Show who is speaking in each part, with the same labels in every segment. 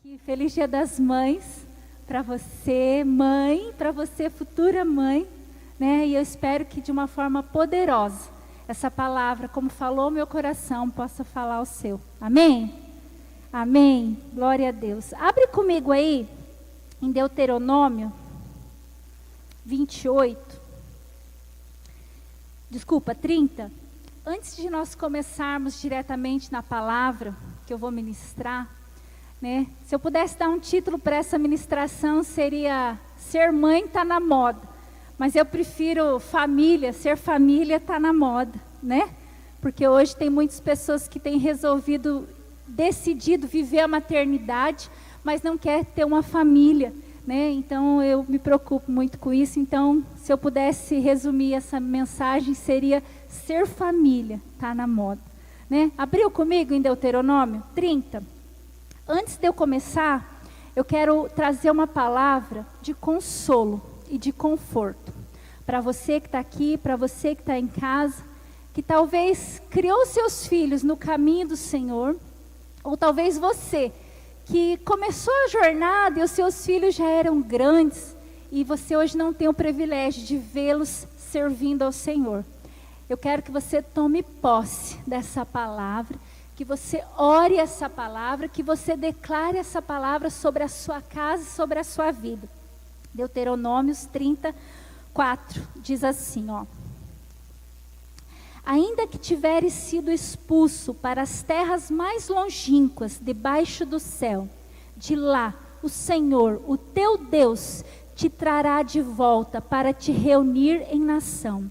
Speaker 1: Que feliz Dia das Mães para você, mãe, para você, futura mãe, né? E eu espero que de uma forma poderosa essa palavra, como falou meu coração, possa falar o seu. Amém? Amém. Glória a Deus. Abre comigo aí em Deuteronômio 30. Antes de nós começarmos diretamente na palavra que eu vou ministrar, né? Se eu pudesse dar um título para essa ministração, seria Ser Mãe está na moda. Mas eu prefiro família, ser família está na moda, né? Porque hoje tem muitas pessoas que têm decidido viver a maternidade, mas não quer ter uma família, né? Então eu me preocupo muito com isso. Então, se eu pudesse resumir essa mensagem, seria ser família está na moda, né? Abriu comigo em Deuteronômio 30? Antes de eu começar, eu quero trazer uma palavra de consolo e de conforto. Para você que está aqui, para você que está em casa, que talvez criou seus filhos no caminho do Senhor, ou talvez você que começou a jornada e os seus filhos já eram grandes, e você hoje não tem o privilégio de vê-los servindo ao Senhor. Eu quero que você tome posse dessa palavra, que você ore essa palavra, que você declare essa palavra sobre a sua casa e sobre a sua vida. Deuteronômios 34 diz assim, ó. Ainda que tiveres sido expulso para as terras mais longínquas debaixo do céu, de lá o Senhor, o teu Deus, te trará de volta para te reunir em nação.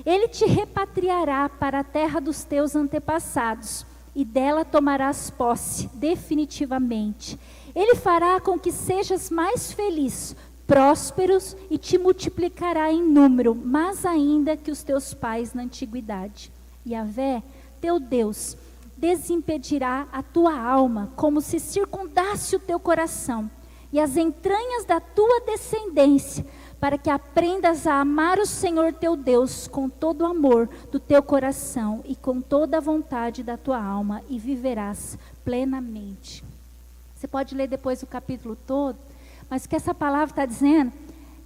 Speaker 1: Ele te repatriará para a terra dos teus antepassados, e dela tomarás posse definitivamente. Ele fará com que sejas mais feliz, prósperos, e te multiplicará em número, mais ainda que os teus pais na antiguidade. Yahvé, teu Deus, desimpedirá a tua alma, como se circundasse o teu coração, e as entranhas da tua descendência, para que aprendas a amar o Senhor teu Deus com todo o amor do teu coração e com toda a vontade da tua alma, e viverás plenamente. Você pode ler depois o capítulo todo, mas o que essa palavra está dizendo,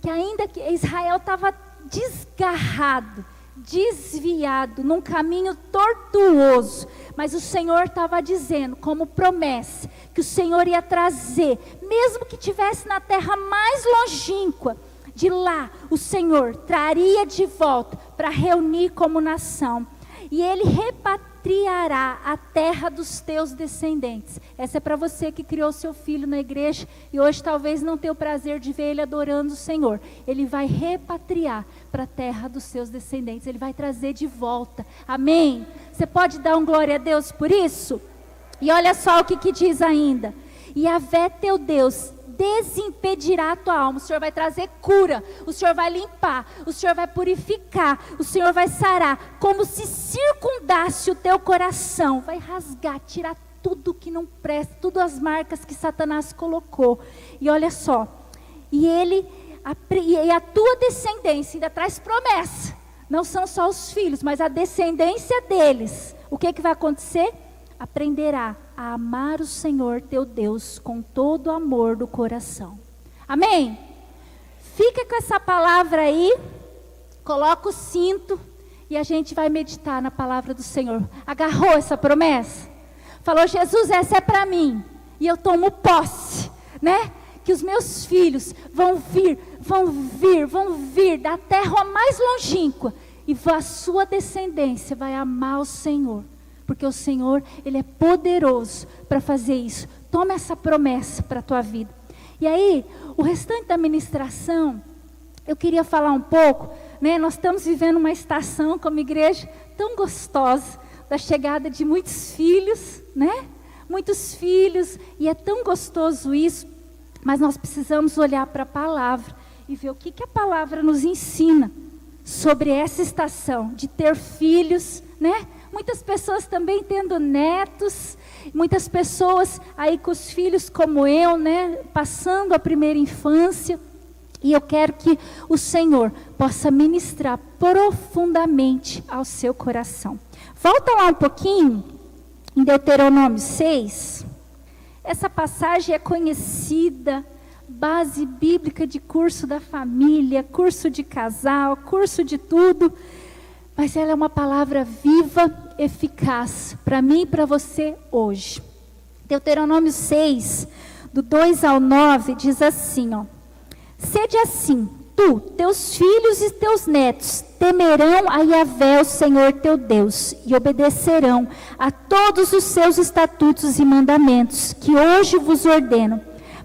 Speaker 1: que ainda que Israel estava desgarrado, desviado, num caminho tortuoso, mas o Senhor estava dizendo, como promessa, que o Senhor ia trazer, mesmo que estivesse na terra mais longínqua, de lá o Senhor traria de volta para reunir como nação. E Ele repatriará a terra dos teus descendentes. Essa é para você que criou seu filho na igreja e hoje talvez não tenha o prazer de ver ele adorando o Senhor. Ele vai repatriar para a terra dos seus descendentes. Ele vai trazer de volta. Amém? Você pode dar um glória a Deus por isso? E olha só o que diz ainda. Yahvé teu Deus desimpedirá a tua alma. O Senhor vai trazer cura, o Senhor vai limpar, o Senhor vai purificar, o Senhor vai sarar, como se circundasse o teu coração, vai rasgar, tirar tudo que não presta, todas as marcas que Satanás colocou. E olha só, e a tua descendência ainda traz promessa, não são só os filhos, mas a descendência deles. O que vai acontecer? Aprenderá a amar o Senhor teu Deus com todo o amor do coração. Amém? Fica com essa palavra aí, coloca o cinto e a gente vai meditar na palavra do Senhor. Agarrou essa promessa? Falou, Jesus, essa é para mim e eu tomo posse, né? Que os meus filhos vão vir da terra mais longínqua e a sua descendência vai amar o Senhor. Porque o Senhor, Ele é poderoso para fazer isso. Toma essa promessa para a tua vida. E aí, o restante da ministração, eu queria falar um pouco, né? Nós estamos vivendo uma estação como igreja tão gostosa, da chegada de muitos filhos, né? Muitos filhos, e é tão gostoso isso, mas nós precisamos olhar para a palavra e ver o que a palavra nos ensina sobre essa estação de ter filhos, né? Muitas pessoas também tendo netos, muitas pessoas aí com os filhos como eu, né, passando a primeira infância. E eu quero que o Senhor possa ministrar profundamente ao seu coração. Volta lá um pouquinho, em Deuteronômio 6. Essa passagem é conhecida, base bíblica de curso da família, curso de casal, curso de tudo. Mas ela é uma palavra viva, eficaz, para mim e para você hoje. Deuteronômio 6, do 2 ao 9, diz assim, ó. Sede assim, tu, teus filhos e teus netos, temerão a Yahvé, o Senhor teu Deus, e obedecerão a todos os seus estatutos e mandamentos, que hoje vos ordeno,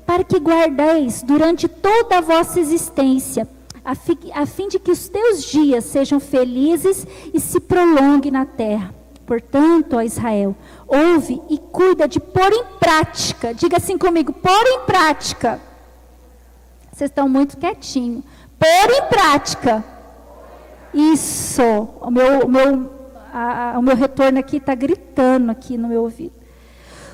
Speaker 1: para que guardeis durante toda a vossa existência, a fim de que os teus dias sejam felizes e se prolonguem na terra. Portanto, ó Israel, ouve e cuida de pôr em prática. Diga assim comigo, pôr em prática. Vocês estão muito quietinhos. Pôr em prática. Isso. O meu retorno aqui está gritando aqui no meu ouvido.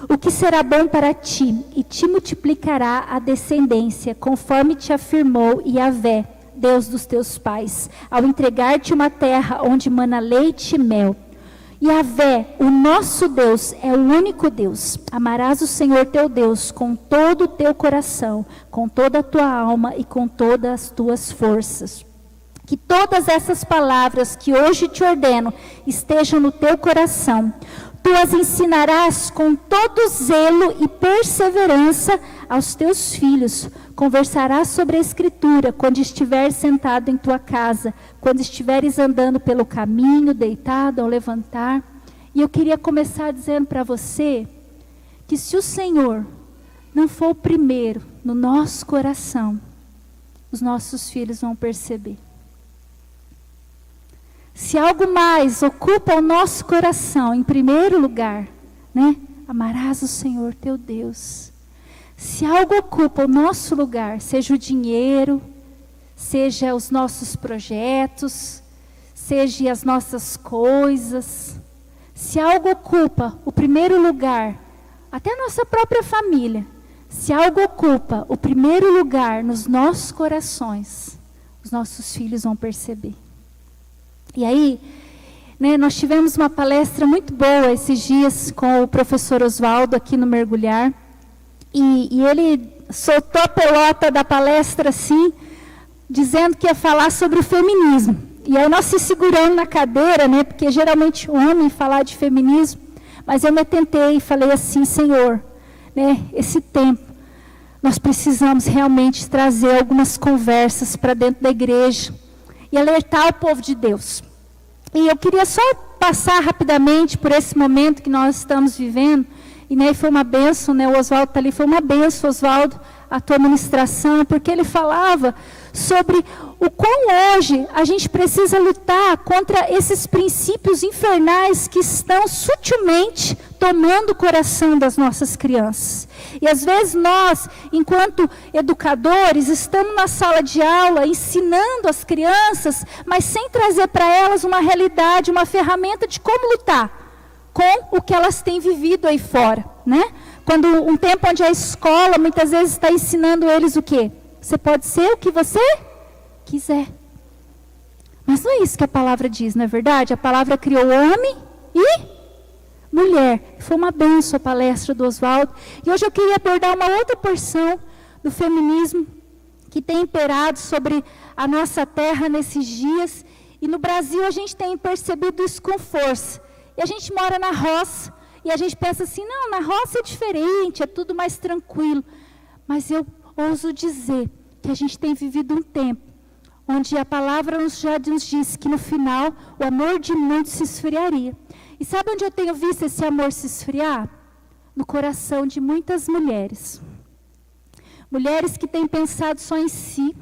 Speaker 1: O que será bom para ti, e te multiplicará a descendência, conforme te afirmou Yahvé, Deus dos teus pais, ao entregar-te uma terra onde mana leite e mel. Yahvé, o nosso Deus, é o único Deus. Amarás o Senhor teu Deus com todo o teu coração, com toda a tua alma e com todas as tuas forças. Que todas essas palavras que hoje te ordeno estejam no teu coração. Tu as ensinarás com todo zelo e perseverança aos teus filhos. Conversarás sobre a Escritura quando estiveres sentado em tua casa, quando estiveres andando pelo caminho, deitado, ao levantar. E eu queria começar dizendo para você que se o Senhor não for o primeiro no nosso coração, os nossos filhos vão perceber. Se algo mais ocupa o nosso coração, em primeiro lugar, né? Amarás o Senhor teu Deus. Se algo ocupa o nosso lugar, seja o dinheiro, seja os nossos projetos, seja as nossas coisas, se algo ocupa o primeiro lugar, até a nossa própria família, se algo ocupa o primeiro lugar nos nossos corações, os nossos filhos vão perceber. E aí, né, nós tivemos uma palestra muito boa esses dias com o professor Oswaldo aqui no Mergulhar. E ele soltou a pelota da palestra assim, dizendo que ia falar sobre o feminismo. E aí nós se segurando na cadeira, né, porque geralmente o homem fala de feminismo, mas eu me atentei e falei assim, Senhor, né, esse tempo, nós precisamos realmente trazer algumas conversas para dentro da igreja e alertar o povo de Deus. E eu queria só passar rapidamente por esse momento que nós estamos vivendo. E né, foi uma bênção, né, o Oswaldo está ali, foi uma bênção, Oswaldo, a tua ministração, porque ele falava sobre o quão hoje a gente precisa lutar contra esses princípios infernais que estão sutilmente tomando o coração das nossas crianças. E às vezes nós, enquanto educadores, estamos na sala de aula ensinando as crianças, mas sem trazer para elas uma realidade, uma ferramenta de como lutar com o que elas têm vivido aí fora, né? Quando um tempo onde a escola muitas vezes está ensinando eles o quê? Você pode ser o que você quiser. Mas não é isso que a palavra diz, não é verdade? A palavra criou homem e mulher. Foi uma bênção a palestra do Oswaldo. E hoje eu queria abordar uma outra porção do feminismo que tem imperado sobre a nossa terra nesses dias. E no Brasil a gente tem percebido isso com força. E a gente mora na roça, e a gente pensa assim, não, na roça é diferente, é tudo mais tranquilo. Mas eu ouso dizer que a gente tem vivido um tempo, onde a palavra já nos diz que no final, o amor de muitos se esfriaria. E sabe onde eu tenho visto esse amor se esfriar? No coração de muitas mulheres. Mulheres que têm pensado só em si.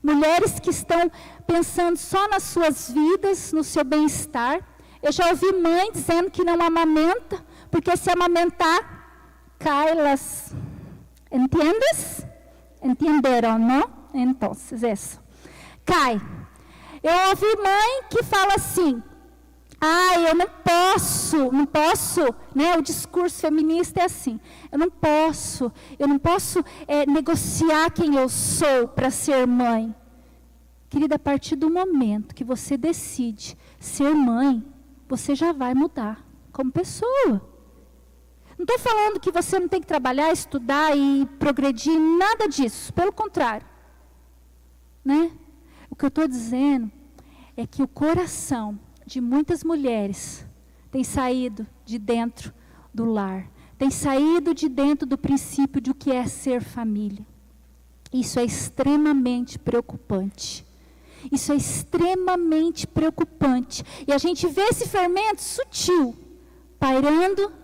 Speaker 1: Mulheres que estão pensando só nas suas vidas, no seu bem-estar. Eu já ouvi mãe dizendo que não amamenta, porque se amamentar, cai-las. ¿Entiendes? Entenderam, não? Então, isso. Cai. Eu ouvi mãe que fala assim, eu não posso, né? O discurso feminista é assim, eu não posso negociar quem eu sou para ser mãe. Querida, a partir do momento que você decide ser mãe, você já vai mudar como pessoa. Não estou falando que você não tem que trabalhar, estudar e progredir, nada disso, pelo contrário. Né? O que eu estou dizendo é que o coração de muitas mulheres tem saído de dentro do lar, tem saído de dentro do princípio de o que é ser família. Isso é extremamente preocupante. Isso é extremamente preocupante. E a gente vê esse fermento sutil pairando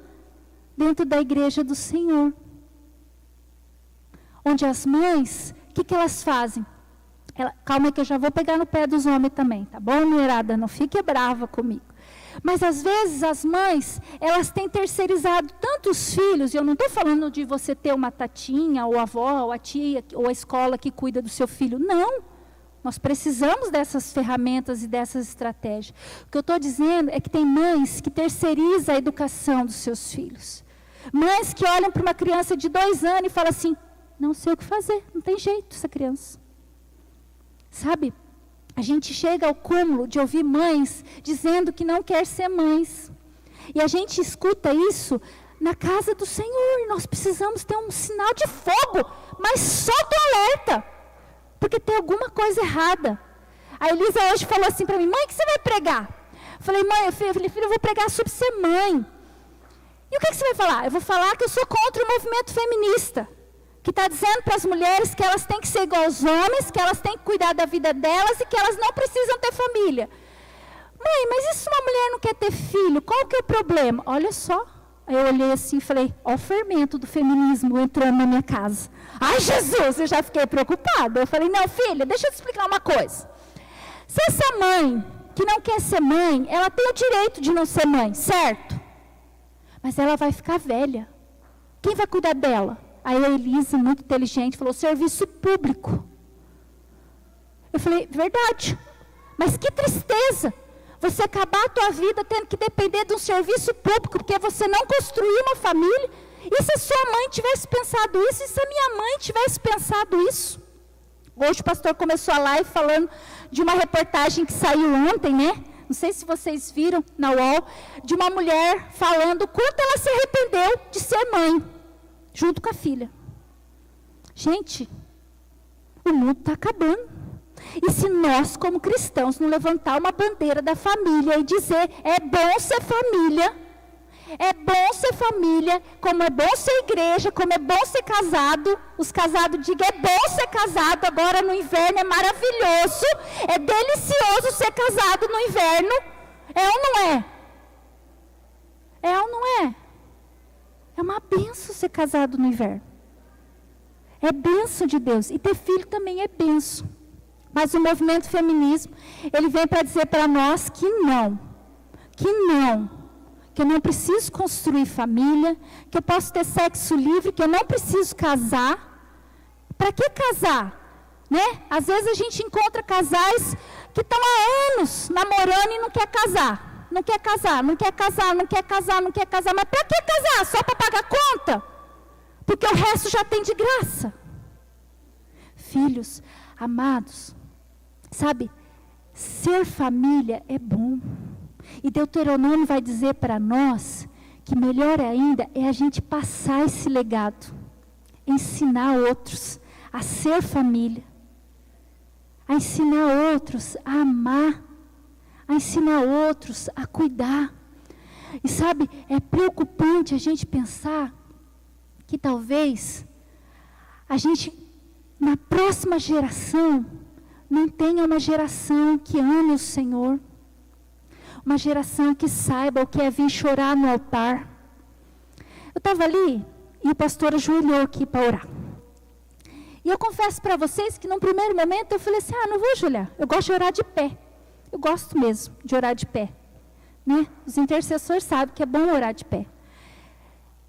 Speaker 1: dentro da igreja do Senhor. Onde as mães, o que elas fazem? Calma que eu já vou pegar no pé dos homens também, tá bom, mulherada? Não fique brava comigo. Mas às vezes as mães, elas têm terceirizado tanto os filhos, e eu não estou falando de você ter uma tatinha, ou a avó, ou a tia, ou a escola que cuida do seu filho. Não, nós precisamos dessas ferramentas e dessas estratégias. O que eu estou dizendo é que tem mães que terceirizam a educação dos seus filhos. Mães que olham para uma criança de 2 anos e falam assim, não sei o que fazer, não tem jeito essa criança. Sabe? A gente chega ao cúmulo de ouvir mães dizendo que não quer ser mães. E a gente escuta isso na casa do Senhor. Nós precisamos ter um sinal de fogo, mas solta o alerta, porque tem alguma coisa errada. A Elisa hoje falou assim para mim, mãe, o que você vai pregar? Eu falei, filho, eu vou pregar sobre ser mãe. E o que você vai falar? Eu vou falar que eu sou contra o movimento feminista, que está dizendo para as mulheres que elas têm que ser igual aos homens, que elas têm que cuidar da vida delas e que elas não precisam ter família. Mãe, mas e se uma mulher não quer ter filho? Qual que é o problema? Olha só. Aí eu olhei assim e falei, ó o fermento do feminismo entrando na minha casa. Ai, Jesus, eu já fiquei preocupada. Eu falei, não, filha, deixa eu te explicar uma coisa. Se essa mãe que não quer ser mãe, ela tem o direito de não ser mãe, certo? Mas ela vai ficar velha. Quem vai cuidar dela? Aí a Elisa, muito inteligente, falou, serviço público. Eu falei, verdade. Mas que tristeza. Você acabar a tua vida tendo que depender de um serviço público, porque você não construiu uma família. E se a sua mãe tivesse pensado isso? E se a minha mãe tivesse pensado isso? Hoje o pastor começou a live falando de uma reportagem que saiu ontem, né? Não sei se vocês viram na UOL, de uma mulher falando o quanto ela se arrependeu de ser mãe, junto com a filha. Gente, o mundo está acabando. E se nós, como cristãos, não levantar uma bandeira da família e dizer, é bom ser família, como é bom ser igreja, como é bom ser casado, os casados digam, é bom ser casado, agora no inverno é maravilhoso, é delicioso ser casado no inverno, é ou não é? É ou não é? É uma bênção ser casado no inverno. É bênção de Deus. E ter filho também é bênção. Mas o movimento feminismo, ele vem para dizer para nós que não. Que eu não preciso construir família, que eu posso ter sexo livre, que eu não preciso casar. Para que casar? Né? Às vezes a gente encontra casais que estão há anos namorando e não quer casar. Não quer casar, mas para que casar? Só para pagar conta? Porque o resto já tem de graça. Filhos, amados, sabe, ser família é bom. E Deuteronômio vai dizer para nós que melhor ainda é a gente passar esse legado, ensinar outros a ser família, a ensinar outros a amar, a ensinar outros a cuidar. E sabe, é preocupante a gente pensar que talvez a gente, na próxima geração, não tenha uma geração que ame o Senhor, uma geração que saiba o que é vir chorar no altar. Eu estava ali e o pastor ajoelhou aqui para orar. E eu confesso para vocês que num primeiro momento eu falei assim, não vou ajoelhar, eu gosto de orar de pé. Eu gosto mesmo de orar de pé, né? Os intercessores sabem que é bom orar de pé.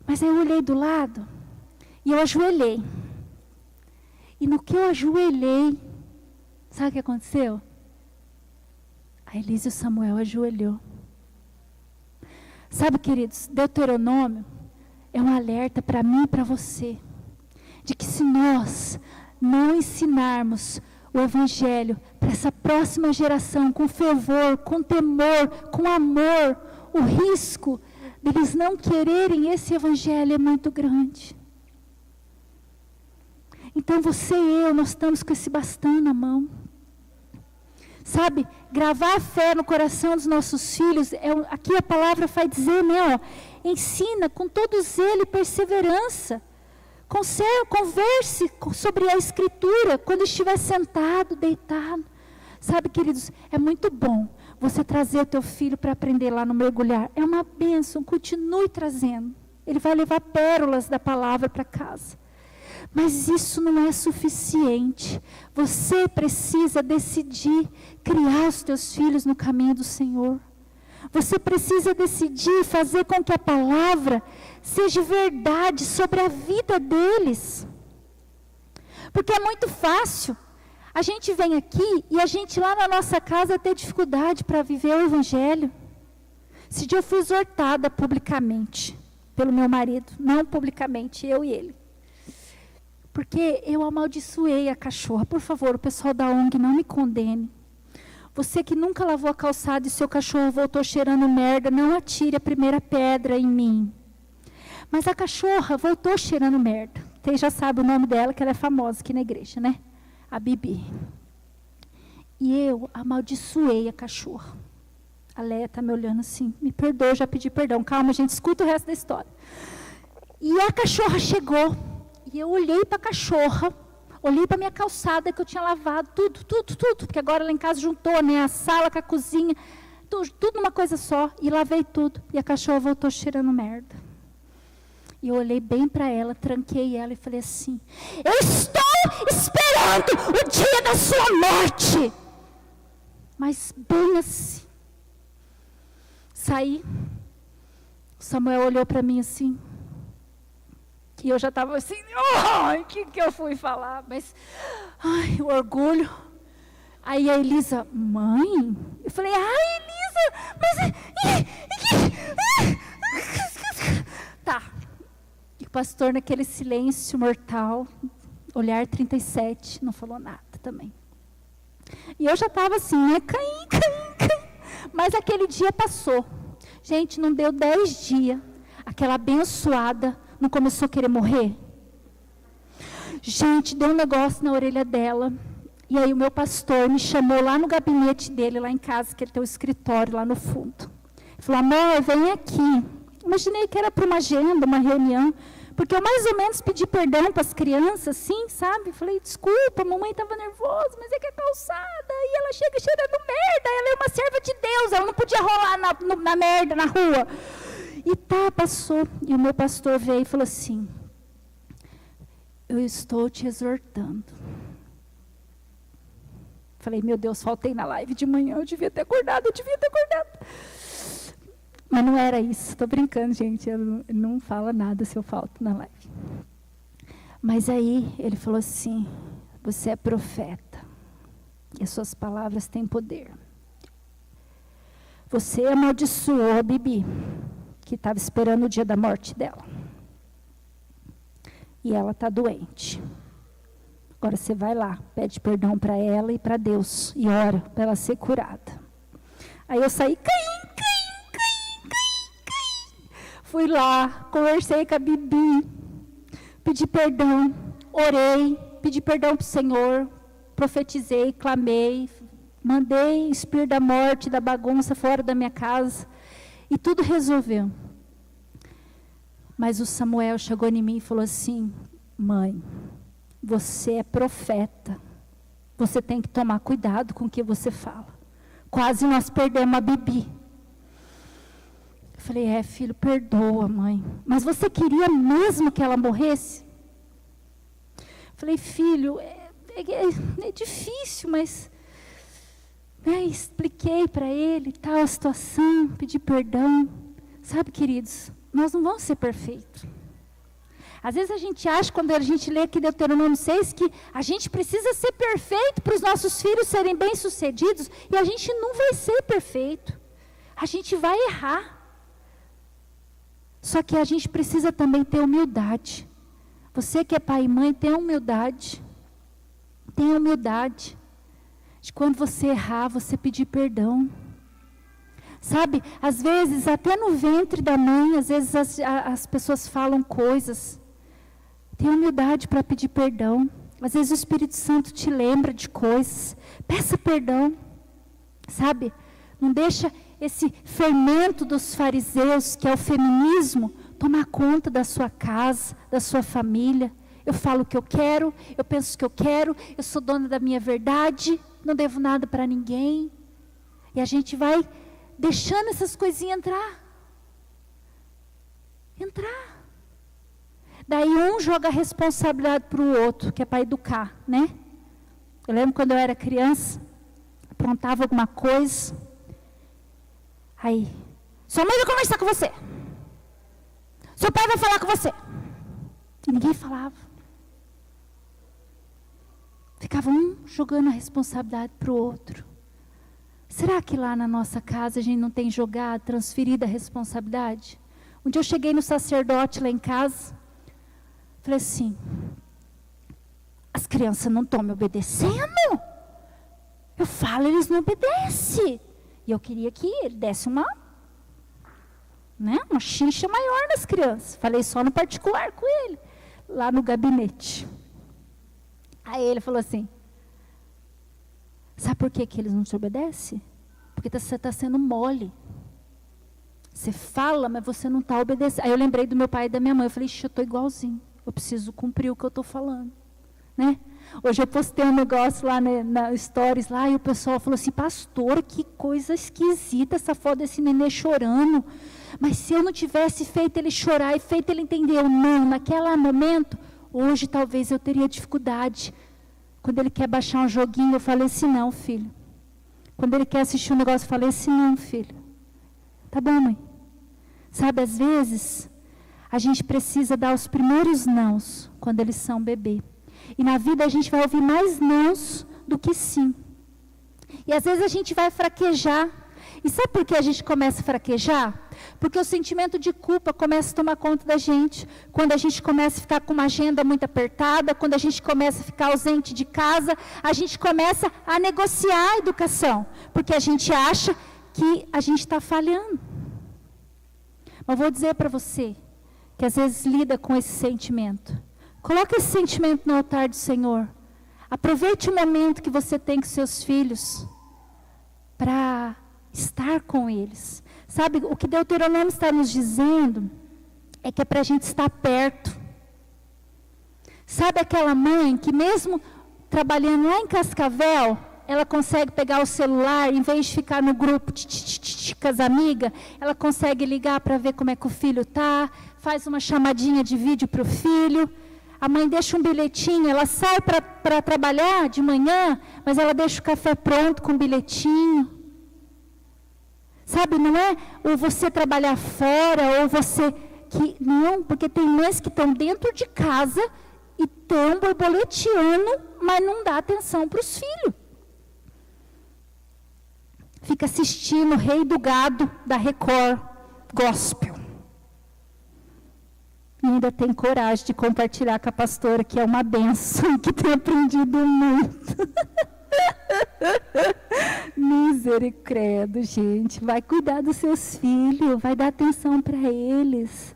Speaker 1: Mas aí eu olhei do lado e eu ajoelhei. E no que eu ajoelhei, sabe o que aconteceu? A Elisa e o Samuel ajoelhou. Sabe, queridos, Deuteronômio é um alerta para mim e para você, de que se nós não ensinarmos o Evangelho para essa próxima geração com fervor, com temor, com amor, o risco deles não quererem esse evangelho é muito grande. Então você e eu, nós estamos com esse bastão na mão. Sabe, gravar a fé no coração dos nossos filhos, aqui a palavra vai dizer, né, ó, ensina com todo zelo e perseverança. Converse sobre a Escritura quando estiver sentado, deitado. Sabe, queridos, é muito bom você trazer o teu filho para aprender lá no mergulhar. É uma bênção, continue trazendo. Ele vai levar pérolas da palavra para casa. Mas isso não é suficiente. Você precisa decidir criar os teus filhos no caminho do Senhor. Você precisa decidir fazer com que a palavra seja verdade sobre a vida deles. Porque é muito fácil. A gente vem aqui e a gente lá na nossa casa tem dificuldade para viver o evangelho. Esse dia eu fui exortada publicamente pelo meu marido. Não publicamente, eu e ele. Porque eu amaldiçoei a cachorra. Por favor, o pessoal da ONG não me condene. Você que nunca lavou a calçada e seu cachorro voltou cheirando merda, não atire a primeira pedra em mim. Mas a cachorra voltou cheirando merda. Vocês já sabem o nome dela, que ela é famosa aqui na igreja, né? A Bibi. E eu amaldiçoei a cachorra. A Leia está me olhando assim. Me perdoa, já pedi perdão. Calma, gente, escuta o resto da história. E a cachorra chegou. E eu olhei para a cachorra. Olhei para a minha calçada que eu tinha lavado. Tudo. Porque agora lá em casa juntou, né? A sala com a cozinha. Tudo numa coisa só. E lavei tudo. E a cachorra voltou cheirando merda. E eu olhei bem para ela, tranquei ela e falei assim: eu estou esperando o dia da sua morte. Mas bem assim. Saí. O Samuel olhou para mim assim. E eu já estava assim, o que eu fui falar? Mas, o orgulho. Aí a Elisa, mãe? Eu falei, Elisa, mas... Tá. E o pastor, naquele silêncio mortal, olhar 37, não falou nada também. E eu já estava assim, né? Caim. Mas aquele dia passou. Gente, não deu 10 dias. Aquela abençoada não começou a querer morrer? Gente, deu um negócio na orelha dela. E aí o meu pastor me chamou lá no gabinete dele, lá em casa, que ele tem um escritório lá no fundo. Ele falou, amor, vem aqui. Imaginei que era para uma agenda, uma reunião. Porque eu mais ou menos pedi perdão para as crianças, assim, sabe? Falei, desculpa, a mamãe estava nervosa, mas é que é calçada. E ela chega cheirando merda. Ela é uma serva de Deus, ela não podia rolar na merda, na rua. E passou. E o meu pastor veio e falou assim, eu estou te exortando. Falei, meu Deus, faltei na live de manhã, eu devia ter acordado. Mas não era isso, estou brincando, gente. Ele não fala nada se eu falto na live. Mas aí ele falou assim, você é profeta. E as suas palavras têm poder. Você amaldiçoou a Bibi, que estava esperando o dia da morte dela. E ela está doente. Agora você vai lá, pede perdão para ela e para Deus. E ora para ela ser curada. Aí eu saí, caí. Fui lá, conversei com a Bibi. Pedi perdão, orei, pedi perdão para o Senhor. Profetizei, clamei. Mandei o espírito da morte, da bagunça fora da minha casa. E tudo resolveu. Mas o Samuel chegou em mim e falou assim, mãe, você é profeta. Você tem que tomar cuidado com o que você fala. Quase nós perdemos a Bibi. Eu falei, filho, perdoa, mãe. Mas você queria mesmo que ela morresse? Eu falei, filho, é difícil, mas... expliquei para ele tal a situação, pedi perdão. Sabe, queridos, nós não vamos ser perfeitos. Às vezes a gente acha, quando a gente lê aqui Deuteronômio 6, que a gente precisa ser perfeito para os nossos filhos serem bem-sucedidos, e a gente não vai ser perfeito. A gente vai errar. Só que a gente precisa também ter humildade. Você que é pai e mãe, tenha humildade. Tenha humildade. De quando você errar, você pedir perdão. Sabe, às vezes, até no ventre da mãe, às vezes as pessoas falam coisas. Tenha humildade para pedir perdão. Às vezes o Espírito Santo te lembra de coisas. Peça perdão. Sabe, não deixa esse fermento dos fariseus, que é o feminismo, tomar conta da sua casa, da sua família. Eu falo o que eu quero, eu penso o que eu quero, eu sou dona da minha verdade, não devo nada para ninguém. E a gente vai deixando essas coisinhas entrar. Daí um joga a responsabilidade para o outro, que é para educar, né? Eu lembro quando eu era criança, aprontava alguma coisa, aí, sua mãe vai conversar com você, seu pai vai falar com você, e ninguém falava. Ficava um jogando a responsabilidade para o outro. Será que lá na nossa casa a gente não tem jogado, transferido a responsabilidade? Um dia eu cheguei no sacerdote lá em casa, falei assim, as crianças não estão me obedecendo? Eu falo, eles não obedecem. E eu queria que ele desse uma chincha maior nas crianças. Falei só no particular com ele, lá no gabinete. Aí ele falou assim, sabe por que eles não te obedecem? Porque você está sendo mole. Você fala, mas você não está obedecendo. Aí eu lembrei do meu pai e da minha mãe. Eu falei, eu estou igualzinho. Eu preciso cumprir o que eu estou falando. Né? Hoje eu postei um negócio lá na Stories, lá, e o pessoal falou assim, pastor, que coisa esquisita essa foto desse nenê chorando. Mas se eu não tivesse feito ele chorar e feito ele entender o não, naquele momento, hoje talvez eu teria dificuldade. Quando ele quer baixar um joguinho, eu falei assim, não, filho. Quando ele quer assistir um negócio, eu falei assim, não, filho. Tá bom, mãe. Sabe, às vezes, a gente precisa dar os primeiros nãos, quando eles são bebê. E na vida a gente vai ouvir mais nãos do que sim. E às vezes a gente vai fraquejar. E sabe por que a gente começa a fraquejar? Porque o sentimento de culpa começa a tomar conta da gente. Quando a gente começa a ficar com uma agenda muito apertada, quando a gente começa a ficar ausente de casa, a gente começa a negociar a educação. Porque a gente acha que a gente está falhando. Mas vou dizer para você, que às vezes lida com esse sentimento. Coloque esse sentimento no altar do Senhor. Aproveite o momento que você tem com seus filhos para estar com eles. Sabe, o que Deuteronômio está nos dizendo é que é para a gente estar perto. Sabe aquela mãe que mesmo trabalhando lá em Cascavel, ela consegue pegar o celular, em vez de ficar no grupo com as amigas, ela consegue ligar para ver como é que o filho está, faz uma chamadinha de vídeo para o filho. A mãe deixa um bilhetinho, ela sai para trabalhar de manhã, mas ela deixa o café pronto com um bilhetinho. Sabe, não é ou você trabalhar fora, ou você que... Não, porque tem mães que estão dentro de casa e estão borboleteando, mas não dá atenção para os filhos. Fica assistindo o Rei do Gado da Record Gospel. E ainda tem coragem de compartilhar com a pastora, que é uma bênção, que tem aprendido muito. Misericórdia, gente. Vai cuidar dos seus filhos, vai dar atenção para eles,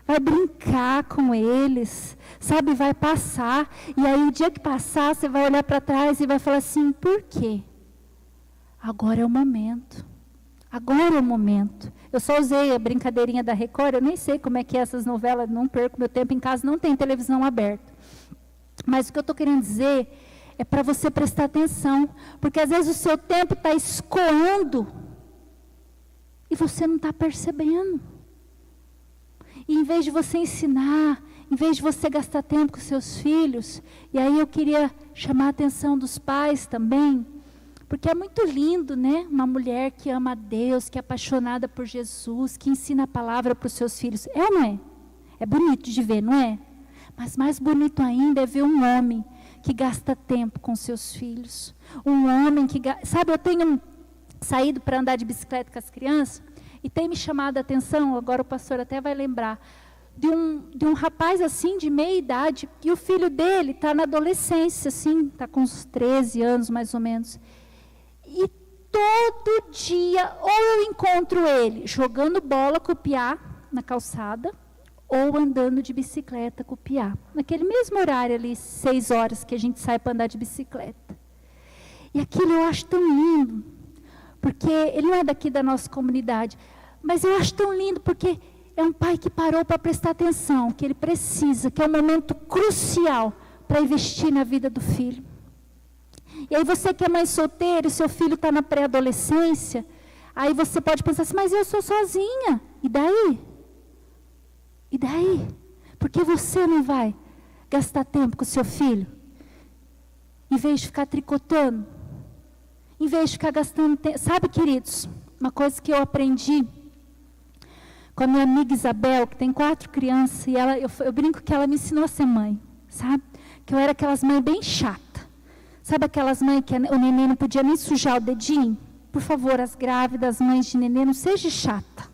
Speaker 1: vai brincar com eles, sabe, vai passar. E aí o dia que passar, você vai olhar para trás e vai falar assim, por quê? Agora é o momento. Agora é o momento. Eu só usei a brincadeirinha da Record, eu nem sei como é que é essas novelas, não perco meu tempo em casa, não tem televisão aberta. Mas o que eu estou querendo dizer é para você prestar atenção, porque às vezes o seu tempo está escoando e você não está percebendo. E em vez de você ensinar, em vez de você gastar tempo com seus filhos, e aí eu queria chamar a atenção dos pais também, porque é muito lindo, né? Uma mulher que ama a Deus, que é apaixonada por Jesus, que ensina a palavra para os seus filhos. É ou não é? É bonito de ver, não é? Mas mais bonito ainda é ver um homem que gasta tempo com seus filhos. Um homem que... Sabe, eu tenho saído para andar de bicicleta com as crianças e tem me chamado a atenção, agora o pastor até vai lembrar, de um rapaz assim, de meia idade, e o filho dele está na adolescência, assim, está com uns 13 anos mais ou menos. E todo dia, ou eu encontro ele jogando bola com o piá na calçada, ou andando de bicicleta com o piá. Naquele mesmo horário ali, 6 horas que a gente sai para andar de bicicleta. E aquilo eu acho tão lindo, porque ele não é daqui da nossa comunidade, mas eu acho tão lindo porque é um pai que parou para prestar atenção, que ele precisa, que é um momento crucial para investir na vida do filho. E aí você que é mãe solteira, e seu filho está na pré-adolescência, aí você pode pensar assim, mas eu sou sozinha, e daí? E daí? Por que você não vai gastar tempo com o seu filho? Em vez de ficar tricotando, em vez de ficar gastando tempo. Sabe, queridos, uma coisa que eu aprendi com a minha amiga Isabel, que tem 4 crianças, e eu brinco que ela me ensinou a ser mãe, sabe? Que eu era aquelas mães bem chatas. Sabe aquelas mães que o neném não podia nem sujar o dedinho? Por favor, as grávidas, mães de neném, não seja chata.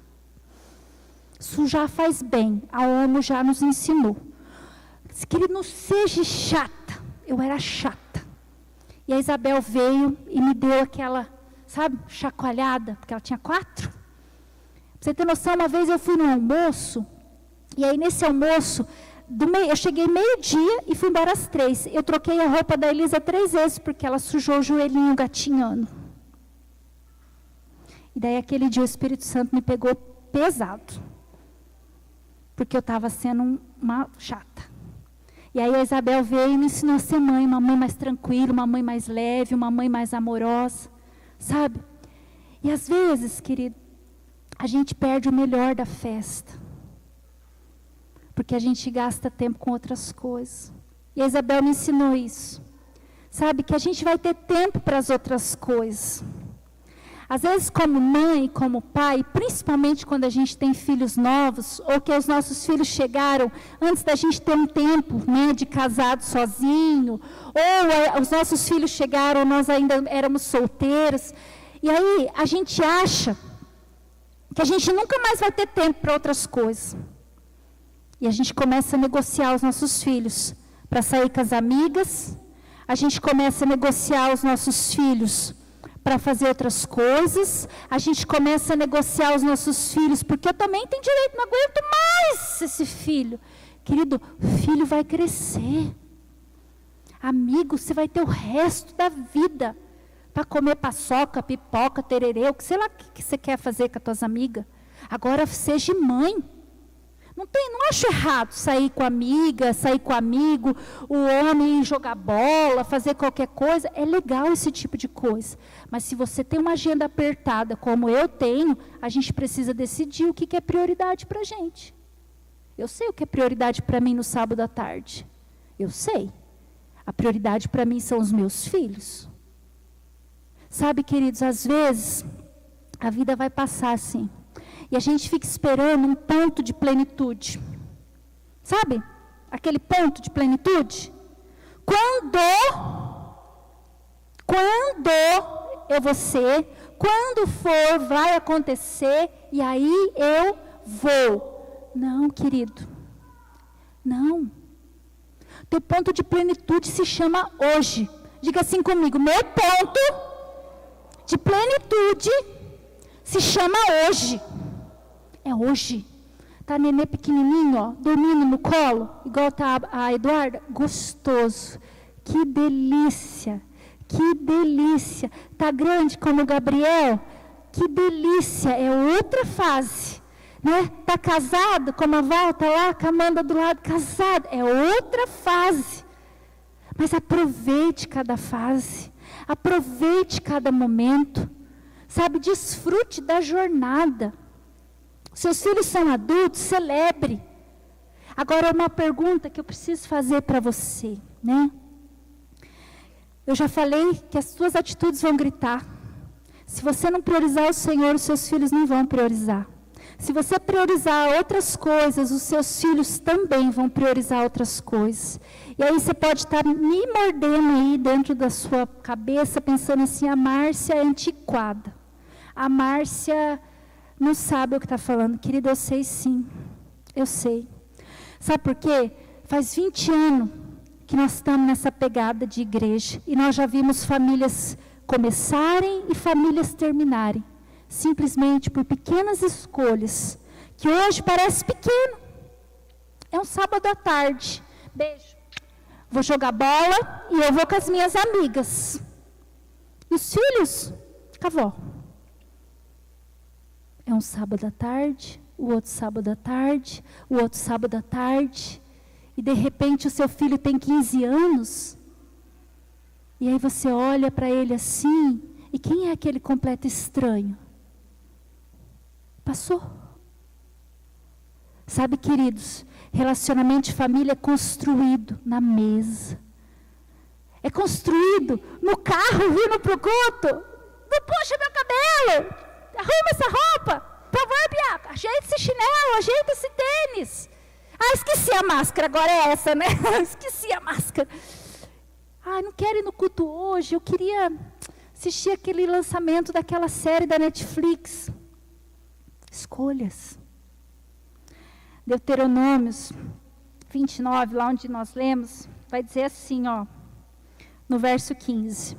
Speaker 1: Sujar faz bem, a ONU já nos ensinou. Querido, não seja chata. Eu era chata. E a Isabel veio e me deu aquela, sabe, chacoalhada, porque ela tinha 4. Pra você ter noção, uma vez eu fui no almoço, e aí nesse almoço, eu cheguei 12:00 e fui embora às 3. Eu troquei a roupa da Elisa 3 vezes, porque ela sujou o joelhinho gatinhando. E daí aquele dia o Espírito Santo me pegou pesado, porque eu estava sendo uma chata. E aí a Isabel veio e me ensinou a ser mãe, uma mãe mais tranquila, uma mãe mais leve, uma mãe mais amorosa, sabe? E às vezes, querido, a gente perde o melhor da festa, porque a gente gasta tempo com outras coisas. E a Isabel me ensinou isso. Sabe, que a gente vai ter tempo para as outras coisas. Às vezes, como mãe, como pai, principalmente quando a gente tem filhos novos, ou que os nossos filhos chegaram antes da gente ter um tempo, né, de casado sozinho, ou os nossos filhos chegaram, nós ainda éramos solteiros, e aí a gente acha que a gente nunca mais vai ter tempo para outras coisas. E a gente começa a negociar os nossos filhos para sair com as amigas, a gente começa a negociar os nossos filhos para fazer outras coisas, a gente começa a negociar os nossos filhos, porque eu também tenho direito, não aguento mais esse filho. Querido, o filho vai crescer. Amigo, você vai ter o resto da vida para comer paçoca, pipoca, tererê, o que sei lá que você quer fazer com as tuas amigas. Agora seja mãe. Não acho errado sair com amiga, sair com amigo, o homem jogar bola, fazer qualquer coisa. É legal esse tipo de coisa. Mas se você tem uma agenda apertada, como eu tenho, a gente precisa decidir o que é prioridade para a gente. Eu sei o que é prioridade para mim no sábado à tarde. Eu sei. A prioridade para mim são os meus filhos. Sabe, queridos, às vezes a vida vai passar assim. E a gente fica esperando um ponto de plenitude. Sabe? Aquele ponto de plenitude. Quando eu vou ser, quando for, vai acontecer, e aí eu vou. Não, querido. Não. Teu ponto de plenitude se chama hoje. Diga assim comigo, meu ponto de plenitude se chama hoje. É hoje. Tá nenê pequenininho, ó, dormindo no colo, igual tá a Eduarda, gostoso. Que delícia. Que delícia. Tá grande como o Gabriel? Que delícia. É outra fase. Né? Tá casado como a Val, tá lá com a Amanda do lado, casado. É outra fase. Mas aproveite cada fase. Aproveite cada momento. Sabe, desfrute da jornada. Seus filhos são adultos, celebre. Agora, uma pergunta que eu preciso fazer para você, né? Eu já falei que as suas atitudes vão gritar. Se você não priorizar o Senhor, os seus filhos não vão priorizar. Se você priorizar outras coisas, os seus filhos também vão priorizar outras coisas. E aí você pode estar me mordendo aí dentro da sua cabeça, pensando assim, a Márcia é antiquada. A Márcia não sabe o que está falando. Querida, eu sei sim. Eu sei. Sabe por quê? Faz 20 anos que nós estamos nessa pegada de igreja. E nós já vimos famílias começarem e famílias terminarem, simplesmente por pequenas escolhas, que hoje parece pequeno. É um sábado à tarde, beijo, vou jogar bola e eu vou com as minhas amigas. E os filhos, com a avó. É um sábado à tarde, o outro sábado à tarde, o outro sábado à tarde, e de repente o seu filho tem 15 anos, e aí você olha para ele assim, e quem é aquele completo estranho? Passou. Sabe, queridos, relacionamento de família é construído na mesa. É construído no carro vindo para o culto. Não puxa meu cabelo, arruma essa roupa, por favor, Biaco, ajeita esse chinelo, ajeita esse tênis. Ah, esqueci a máscara, agora é essa, né? Esqueci a máscara. Ah, não quero ir no culto hoje, eu queria assistir aquele lançamento daquela série da Netflix. Escolhas. Deuteronômios 29, lá onde nós lemos, vai dizer assim, ó, no verso 15.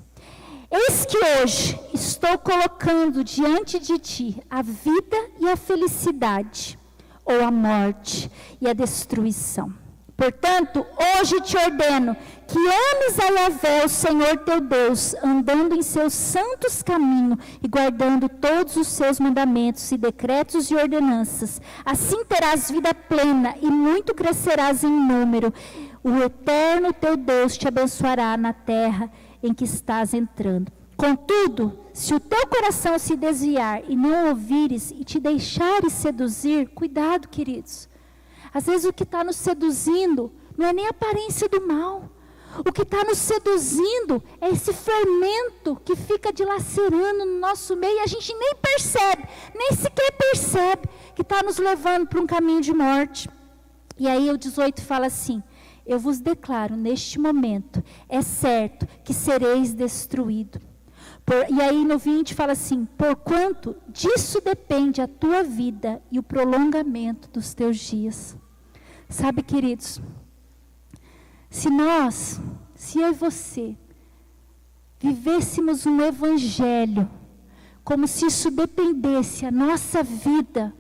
Speaker 1: Eis que hoje estou colocando diante de ti a vida e a felicidade, ou a morte e a destruição. Portanto, hoje te ordeno que ames a Yahvé, o Senhor teu Deus, andando em seus santos caminhos e guardando todos os seus mandamentos e decretos e ordenanças. Assim terás vida plena e muito crescerás em número. O Eterno teu Deus te abençoará na terra em que estás entrando. Contudo, se o teu coração se desviar e não ouvires e te deixares seduzir, cuidado, queridos. Às vezes o que está nos seduzindo não é nem a aparência do mal. O que está nos seduzindo é esse fermento que fica dilacerando no nosso meio e a gente nem percebe, nem sequer percebe que está nos levando para um caminho de morte. E aí o 18 fala assim, eu vos declaro neste momento, é certo que sereis destruídos. E aí no 20 fala assim, porquanto disso depende a tua vida e o prolongamento dos teus dias. Sabe, queridos, se eu e você, vivêssemos um evangelho, como se isso dependesse a nossa vida,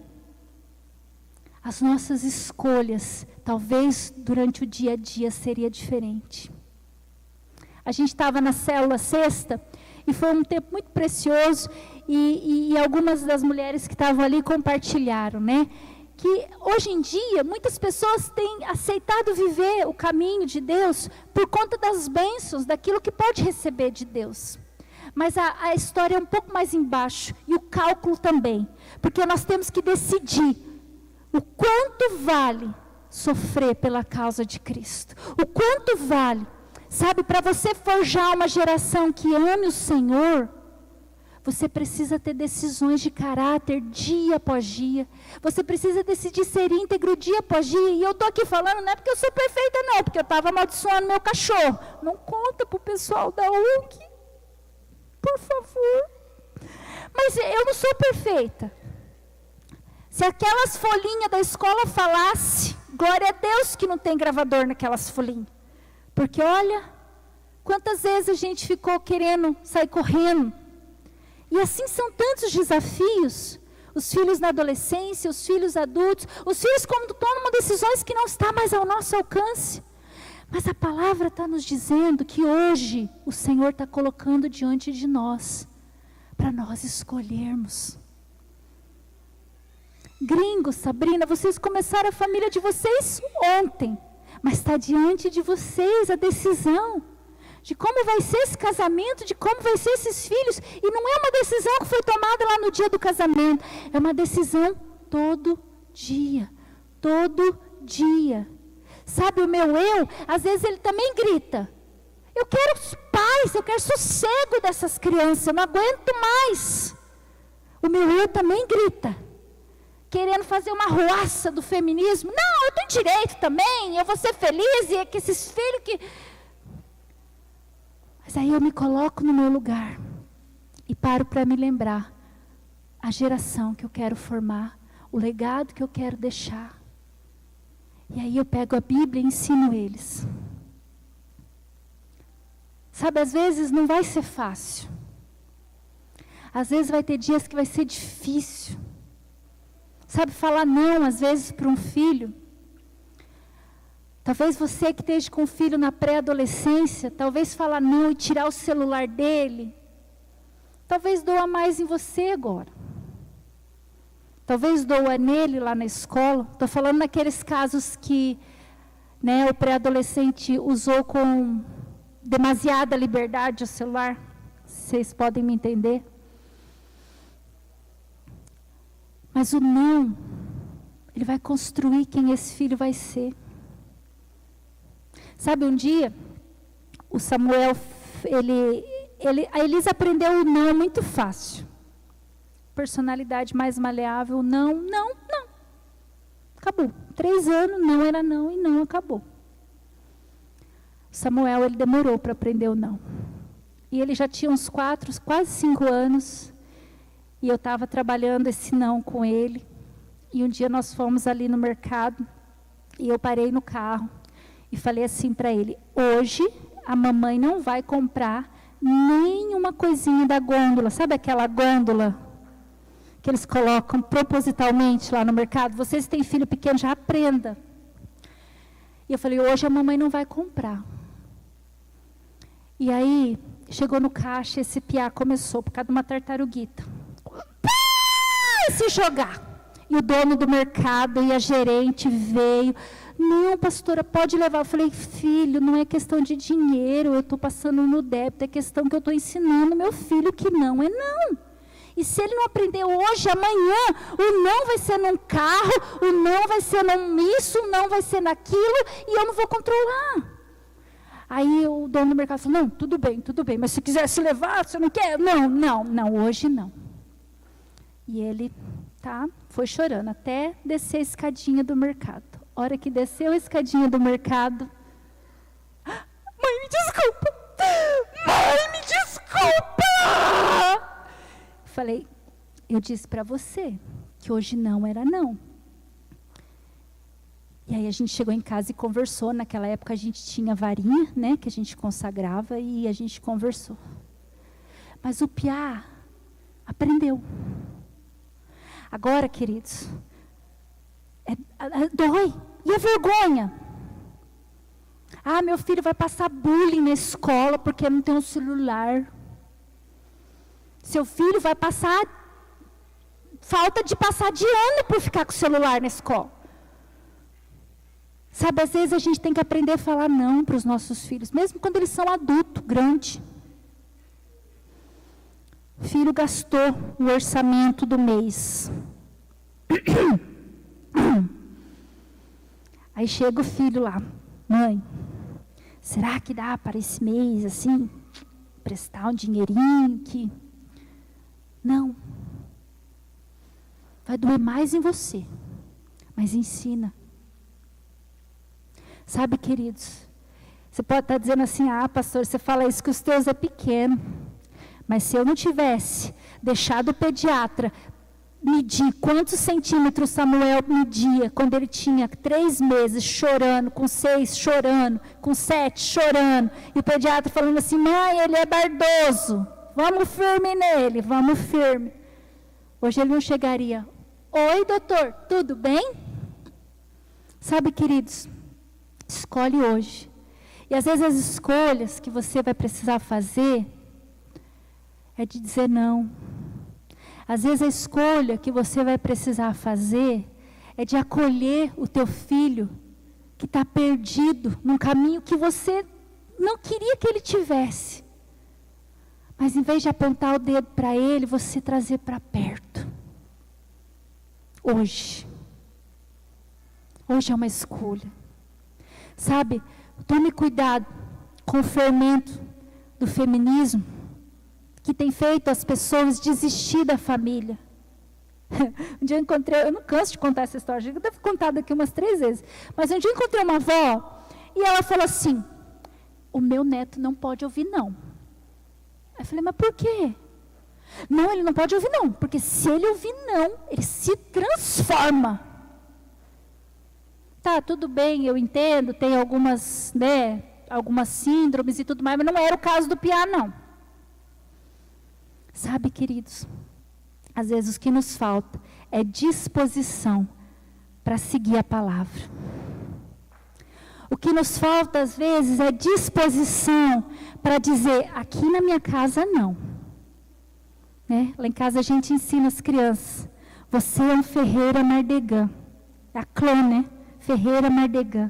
Speaker 1: as nossas escolhas, talvez durante o dia a dia seria diferente. A gente estava na célula sexta, e foi um tempo muito precioso, e algumas das mulheres que estavam ali compartilharam, né? Que hoje em dia, muitas pessoas têm aceitado viver o caminho de Deus por conta das bênçãos, daquilo que pode receber de Deus. Mas a história é um pouco mais embaixo, e o cálculo também. Porque nós temos que decidir o quanto vale sofrer pela causa de Cristo. O quanto vale. Sabe, para você forjar uma geração que ame o Senhor, você precisa ter decisões de caráter dia após dia. Você precisa decidir ser íntegro dia após dia. E eu estou aqui falando, não é porque eu sou perfeita não, porque eu estava amaldiçoando meu cachorro. Não conta para o pessoal da UNC, por favor. Mas eu não sou perfeita. Se aquelas folhinhas da escola falasse, glória a Deus que não tem gravador naquelas folhinhas. Porque olha, quantas vezes a gente ficou querendo sair correndo. E assim são tantos desafios. Os filhos na adolescência, os filhos adultos, os filhos quando tomam decisões que não estão mais ao nosso alcance. Mas a palavra está nos dizendo que hoje o Senhor está colocando diante de nós, para nós escolhermos. Gringos, Sabrina, vocês começaram a família de vocês ontem, mas está diante de vocês a decisão de como vai ser esse casamento, de como vai ser esses filhos. E não é uma decisão que foi tomada lá no dia do casamento. É uma decisão todo dia. Todo dia. Sabe, o meu eu, às vezes ele também grita. Eu quero paz, eu quero sossego dessas crianças, eu não aguento mais. O meu eu também grita. Querendo fazer uma ruaça do feminismo. Não, eu tenho direito também, eu vou ser feliz, e é que esses filhos que... Mas aí eu me coloco no meu lugar e paro para me lembrar a geração que eu quero formar, o legado que eu quero deixar. E aí eu pego a Bíblia e ensino eles. Sabe, às vezes não vai ser fácil. Às vezes vai ter dias que vai ser difícil. Sabe, falar não, às vezes, para um filho. Talvez você que esteja com um filho na pré-adolescência, talvez falar não e tirar o celular dele. Talvez doa mais em você agora. Talvez doa nele lá na escola. Estou falando naqueles casos que, né, o pré-adolescente usou com demasiada liberdade o celular. Vocês podem me entender? Mas o não, ele vai construir quem esse filho vai ser. Sabe, um dia, o Samuel, a Elisa aprendeu o não muito fácil. Personalidade mais maleável, não. Acabou. 3 anos, não era não e não acabou. Samuel, ele demorou para aprender o não. E ele já tinha uns 4, quase 5 anos. E eu estava trabalhando esse não com ele. E um dia nós fomos ali no mercado. E eu parei no carro. E falei assim para ele: hoje a mamãe não vai comprar nenhuma coisinha da gôndola. Sabe aquela gôndola que eles colocam propositalmente lá no mercado? Vocês têm filho pequeno, já aprenda. E eu falei: hoje a mamãe não vai comprar. E aí, chegou no caixa, esse piá começou, por causa de uma tartaruguita, se jogar. E o dono do mercado e a gerente veio: não, pastora, pode levar. Eu falei: filho, não é questão de dinheiro, eu estou passando no débito, é questão que eu estou ensinando meu filho que não é não. E se ele não aprender hoje, amanhã, o não vai ser num carro, o não vai ser num isso, o não vai ser naquilo, e eu não vou controlar. Aí o dono do mercado falou: não, tudo bem, mas se quiser se levar, você não quer? Não, hoje não. E ele, foi chorando até descer a escadinha do mercado. A hora que desceu a escadinha do mercado: mãe, me desculpa! Mãe, me desculpa! Falei: eu disse para você que hoje não era não. E aí a gente chegou em casa e conversou. Naquela época a gente tinha varinha, né, que a gente consagrava, e a gente conversou. Mas o piá aprendeu. Agora, queridos, dói. E a vergonha? Meu filho vai passar bullying na escola porque não tem um celular. Seu filho vai passar falta de passar de ano por ficar com o celular na escola. Sabe, às vezes a gente tem que aprender a falar não para os nossos filhos, mesmo quando eles são adultos, grande. O filho gastou o orçamento do mês. Aí chega o filho lá: mãe, será que dá para esse mês, assim, prestar um dinheirinho que... Não. Vai doer mais em você, mas ensina. Sabe, queridos, você pode estar dizendo assim: pastor, você fala isso que os teus é pequeno. Mas se eu não tivesse deixado o pediatra medir quantos centímetros Samuel media quando ele tinha 3 meses, chorando, com 6 chorando, com 7 chorando, e o pediatra falando assim: mãe, ele é bardoso, vamos firme nele, vamos firme. Hoje ele não chegaria: oi, doutor, tudo bem? Sabe, queridos, escolhe hoje. E às vezes as escolhas que você vai precisar fazer é de dizer não. Às vezes a escolha que você vai precisar fazer é de acolher o teu filho que está perdido num caminho que você não queria que ele tivesse. Mas em vez de apontar o dedo para ele, você trazer para perto. Hoje. Hoje é uma escolha. Sabe, tome cuidado com o fermento do feminismo que tem feito as pessoas desistir da família. Um dia eu encontrei, eu não canso de contar essa história, eu devo contar daqui umas 3 vezes, mas um dia eu encontrei uma avó e ela falou assim: o meu neto não pode ouvir não. Aí eu falei: mas por quê? Não, ele não pode ouvir não, porque se ele ouvir não, ele se transforma. Tá, tudo bem, eu entendo, tem algumas, algumas síndromes e tudo mais, mas não era o caso do piá, não. Sabe, queridos, às vezes o que nos falta é disposição para seguir a palavra. O que nos falta às vezes é disposição para dizer, aqui na minha casa não. Né? Lá em casa a gente ensina as crianças, você é um Ferreira Mardegã. É a clã, né? Ferreira Mardegã.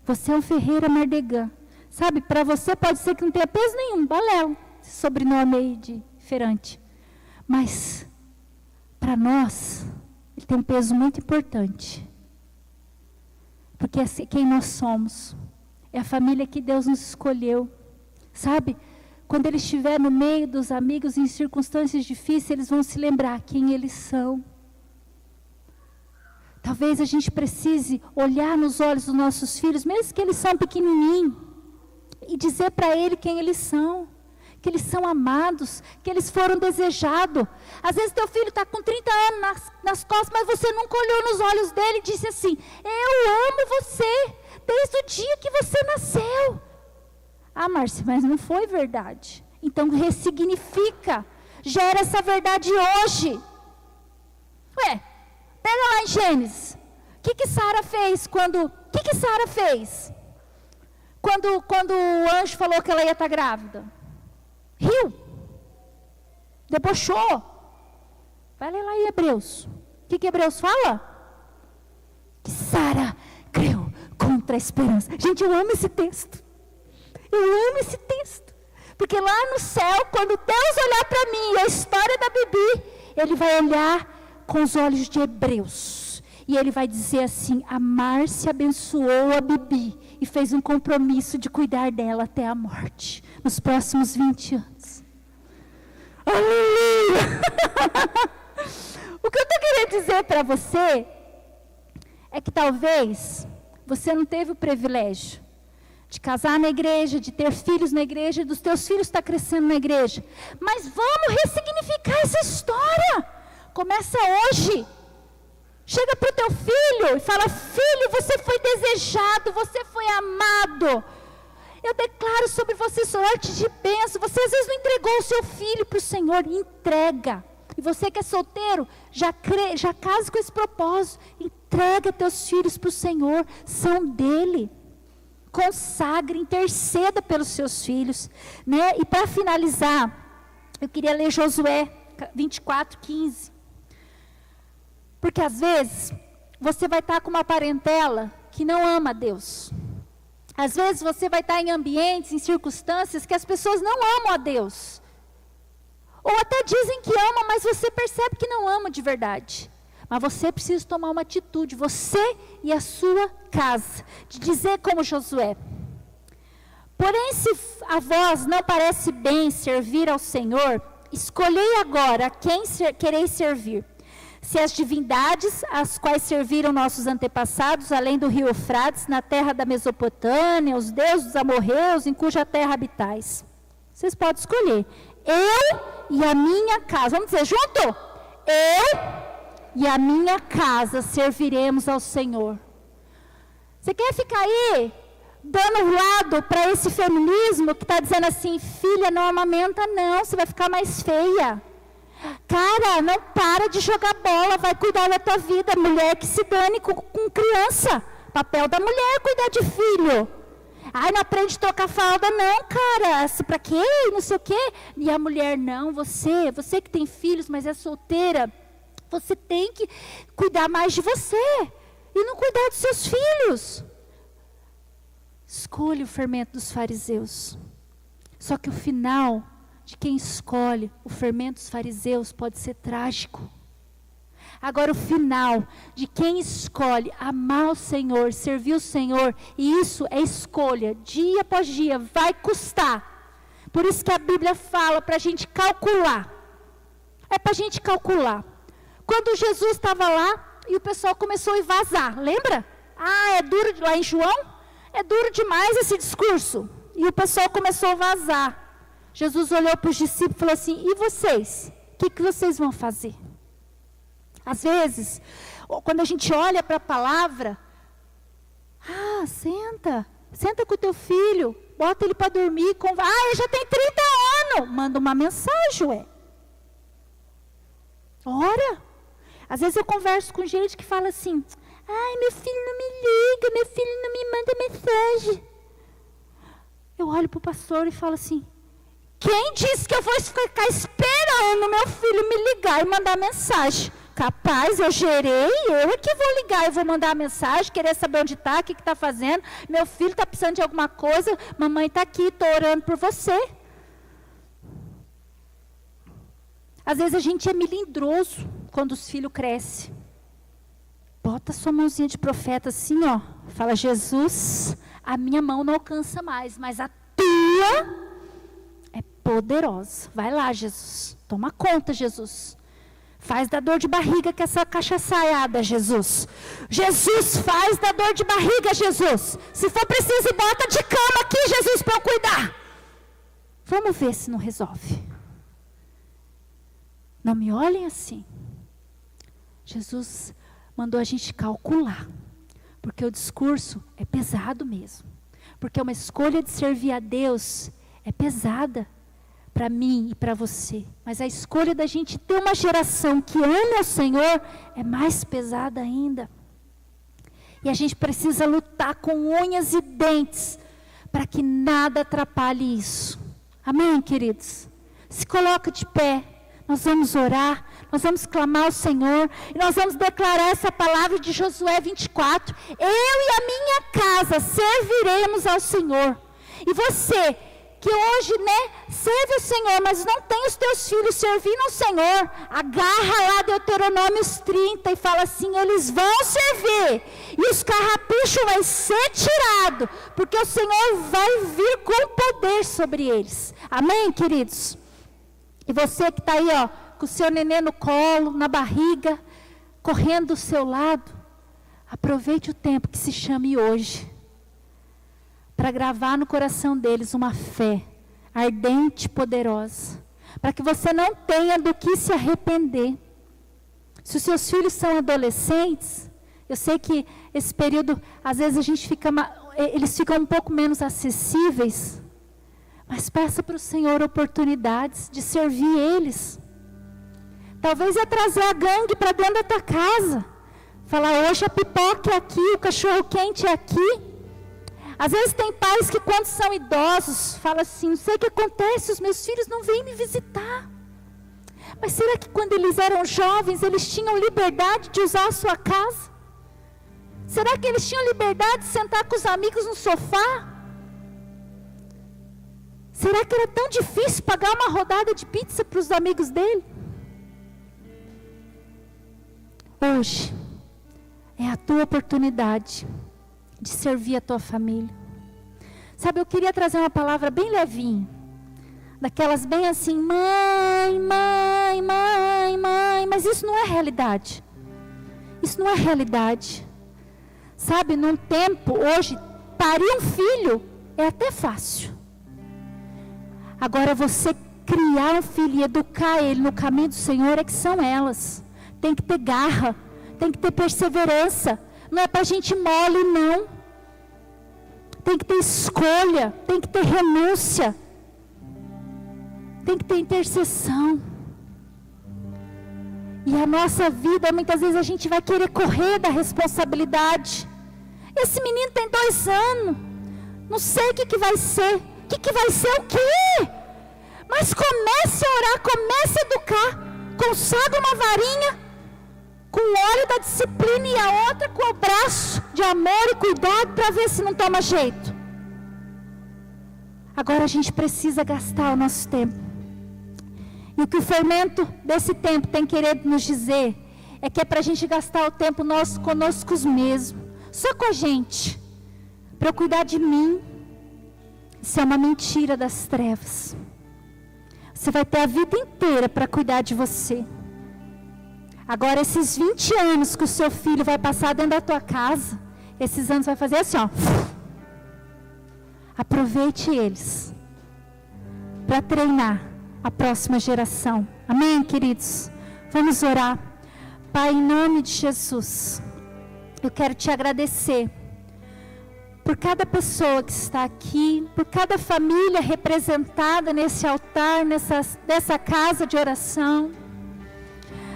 Speaker 1: Você é um Ferreira Mardegã. Sabe, para você pode ser que não tenha peso nenhum, balela, esse sobrenome aí diferente. Mas, para nós, ele tem um peso muito importante. Porque é quem nós somos. É a família que Deus nos escolheu. Sabe, quando ele estiver no meio dos amigos em circunstâncias difíceis, eles vão se lembrar quem eles são. Talvez a gente precise olhar nos olhos dos nossos filhos, mesmo que eles são pequenininhos, e dizer para eles quem eles são. Que eles são amados, que eles foram desejados. Às vezes teu filho está com 30 anos nas costas, mas você nunca olhou nos olhos dele e disse assim, eu amo você, desde o dia que você nasceu. Ah, Márcia, mas não foi verdade. Então ressignifica, gera essa verdade hoje. Ué, pega lá em Gênesis. O que Sara fez quando... O que Sara fez? Quando o anjo falou que ela ia estar grávida? Riu. Debochou. Vai ler lá em Hebreus. O que Hebreus fala? Que Sara creu contra a esperança. Gente, eu amo esse texto. Eu amo esse texto. Porque lá no céu, quando Deus olhar para mim, a história da Bibi, Ele vai olhar com os olhos de Hebreus. E Ele vai dizer assim, a Márcia abençoou a Bibi e fez um compromisso de cuidar dela até a morte. Nos próximos 20 anos. Aleluia! O que eu estou querendo dizer para você é que talvez você não teve o privilégio de casar na igreja, de ter filhos na igreja, dos teus filhos estar crescendo na igreja. Mas vamos ressignificar essa história. Começa hoje. Chega para o teu filho e fala, filho, você foi desejado, você foi amado. Eu declaro sobre você sorte de bênção. Você às vezes não entregou o seu filho para o Senhor. Entrega. E você que é solteiro, já casa com esse propósito. Entrega teus filhos para o Senhor. São dele. Consagre, interceda pelos seus filhos. Né? E para finalizar, eu queria ler Josué 24:15. Porque às vezes, você vai estar com uma parentela que não ama a Deus. Às vezes você vai estar em ambientes, em circunstâncias que as pessoas não amam a Deus. Ou até dizem que amam, mas você percebe que não ama de verdade. Mas você precisa tomar uma atitude, você e a sua casa, de dizer como Josué. Porém, se a vós não parece bem servir ao Senhor, escolhei agora a quem quereis servir. Se as divindades, as quais serviram nossos antepassados, além do rio Eufrates, na terra da Mesopotâmia, os deuses dos amorreus, em cuja terra habitais. Vocês podem escolher. Eu e a minha casa. Vamos dizer junto? Eu e a minha casa serviremos ao Senhor. Você quer ficar aí, dando lado para esse feminismo que está dizendo assim, filha, não amamenta não, você vai ficar mais feia. Cara, não para de jogar bola, vai cuidar da tua vida. Mulher que se dane com criança. Papel da mulher é cuidar de filho. Ai, não aprende a trocar fralda não, cara. Pra quê? Não sei o quê. E a mulher, não, você que tem filhos, mas é solteira, você tem que cuidar mais de você. E não cuidar dos seus filhos. Escolha o fermento dos fariseus. Só que o final de quem escolhe o fermento dos fariseus pode ser trágico. Agora o final de quem escolhe amar o Senhor, servir o Senhor, e isso é escolha, dia após dia, vai custar. Por isso que a Bíblia fala para a gente calcular. É para a gente calcular. Quando Jesus estava lá e o pessoal começou a vazar, lembra? Ah, é duro, lá em João, é duro demais esse discurso. E o pessoal começou a vazar. Jesus olhou para os discípulos e falou assim, e vocês? O que vocês vão fazer? Às vezes, quando a gente olha para a palavra, senta com o teu filho, bota ele para dormir, ele já tem 30 anos, manda uma mensagem, ué. Ora. Às vezes eu converso com gente que fala assim, ai, meu filho não me liga, meu filho não me manda mensagem. Eu olho para o pastor e falo assim, quem disse que eu vou ficar esperando meu filho me ligar e mandar mensagem? Capaz, eu gerei, eu é que vou ligar, eu vou mandar mensagem, querer saber onde está, o que está fazendo. Meu filho está precisando de alguma coisa, mamãe está aqui, estou orando por você. Às vezes a gente é melindroso quando os filhos crescem. Bota sua mãozinha de profeta assim, ó. Fala, Jesus, a minha mão não alcança mais, mas a tua é poderosa. Vai lá, Jesus. Toma conta, Jesus. Faz da dor de barriga que essa cachaçaiada, Jesus. Jesus, faz da dor de barriga, Jesus. Se for preciso, bota de cama aqui, Jesus, para eu cuidar. Vamos ver se não resolve. Não me olhem assim. Jesus mandou a gente calcular. Porque o discurso é pesado mesmo. Porque uma escolha de servir a Deus é pesada. Para mim e para você. Mas a escolha da gente ter uma geração que ama o Senhor é mais pesada ainda. E a gente precisa lutar com unhas e dentes para que nada atrapalhe isso. Amém, queridos? Se coloca de pé. Nós vamos orar, nós vamos clamar ao Senhor e nós vamos declarar essa palavra de Josué 24. Eu e a minha casa serviremos ao Senhor. E você que hoje, serve o Senhor, mas não tem os teus filhos servindo ao Senhor, agarra lá Deuteronômios 30 e fala assim, eles vão servir, e os carrapichos vai ser tirado, porque o Senhor vai vir com poder sobre eles. Amém, queridos? E você que está aí, ó, com o seu nenê no colo, na barriga, correndo do seu lado, aproveite o tempo que se chame hoje, para gravar no coração deles uma fé ardente e poderosa, para que você não tenha do que se arrepender. Se os seus filhos são adolescentes, eu sei que esse período, às vezes eles ficam um pouco menos acessíveis, mas peça para o Senhor oportunidades de servir eles. Talvez é trazer a gangue para dentro da tua casa, falar, hoje a pipoca é aqui, o cachorro quente é aqui. Às vezes tem pais que quando são idosos, falam assim, não sei o que acontece, os meus filhos não vêm me visitar. Mas será que quando eles eram jovens, eles tinham liberdade de usar a sua casa? Será que eles tinham liberdade de sentar com os amigos no sofá? Será que era tão difícil pagar uma rodada de pizza para os amigos dele? Hoje é a tua oportunidade de servir a tua família. Sabe, eu queria trazer uma palavra bem levinha, daquelas bem assim, mãe, mãe, mãe, mãe, mas isso não é realidade. Isso não é realidade. Sabe, num tempo, hoje, parir um filho é até fácil. Agora, você criar um filho e educar ele no caminho do Senhor é que são elas. Tem que ter garra, tem que ter perseverança. Não é para gente mole, não. Tem que ter escolha, tem que ter renúncia. Tem que ter intercessão. E a nossa vida, muitas vezes a gente vai querer correr da responsabilidade. Esse menino tem 2 anos. Não sei o que vai ser. O que vai ser o quê? Mas comece a orar, comece a educar. Consagra uma varinha com o óleo da disciplina e a outra com o braço de amor e cuidado para ver se não toma jeito. Agora a gente precisa gastar o nosso tempo. E o que o fermento desse tempo tem querido nos dizer é que é para a gente gastar o tempo nosso conosco mesmos, só com a gente, para eu cuidar de mim. Isso é uma mentira das trevas. Você vai ter a vida inteira para cuidar de você. Agora, esses 20 anos que o seu filho vai passar dentro da tua casa, esses anos vai fazer assim, ó. Aproveite eles para treinar a próxima geração. Amém, queridos? Vamos orar. Pai, em nome de Jesus, eu quero te agradecer por cada pessoa que está aqui, por cada família representada nesse altar, nessa casa de oração.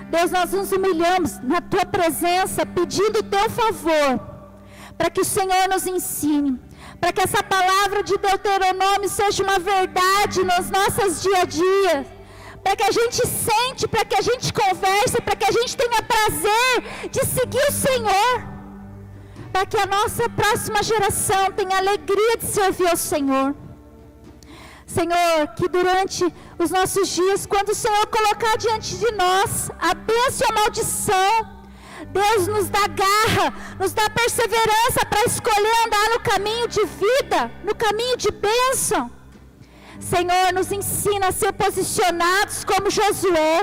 Speaker 1: Deus, nós nos humilhamos na tua presença, pedindo o teu favor, para que o Senhor nos ensine, para que essa palavra de Deuteronômio seja uma verdade nos nossos dia a dia, para que a gente sente, para que a gente converse, para que a gente tenha prazer de seguir o Senhor, para que a nossa próxima geração tenha alegria de servir ao Senhor. Senhor, que durante os nossos dias, quando o Senhor colocar diante de nós a bênção e a maldição, Deus nos dá garra, nos dá perseverança para escolher andar no caminho de vida, no caminho de bênção. Senhor, nos ensina a ser posicionados como Josué,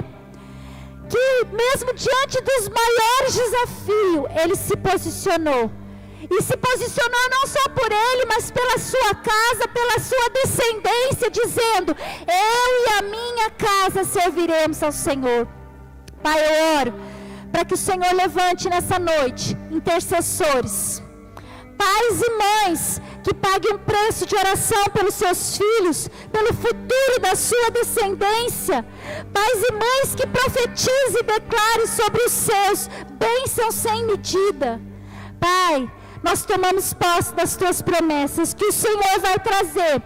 Speaker 1: que mesmo diante dos maiores desafios, ele se posicionou. E se posicionou não só por ele, mas pela sua casa, pela sua descendência, dizendo: eu e a minha casa serviremos ao Senhor. Pai, eu oro para que o Senhor levante nessa noite intercessores, pais e mães que paguem um preço de oração pelos seus filhos, pelo futuro da sua descendência, pais e mães que profetizem e declarem sobre os seus bênçãos sem medida. Pai, nós tomamos posse das tuas promessas, que o Senhor vai trazer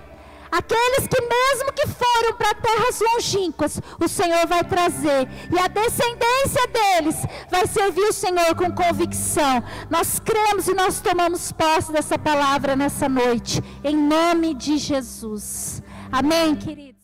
Speaker 1: aqueles que mesmo que foram para terras longínquas, o Senhor vai trazer, e a descendência deles vai servir o Senhor com convicção. Nós cremos e nós tomamos posse dessa palavra nessa noite, em nome de Jesus. Amém, querido?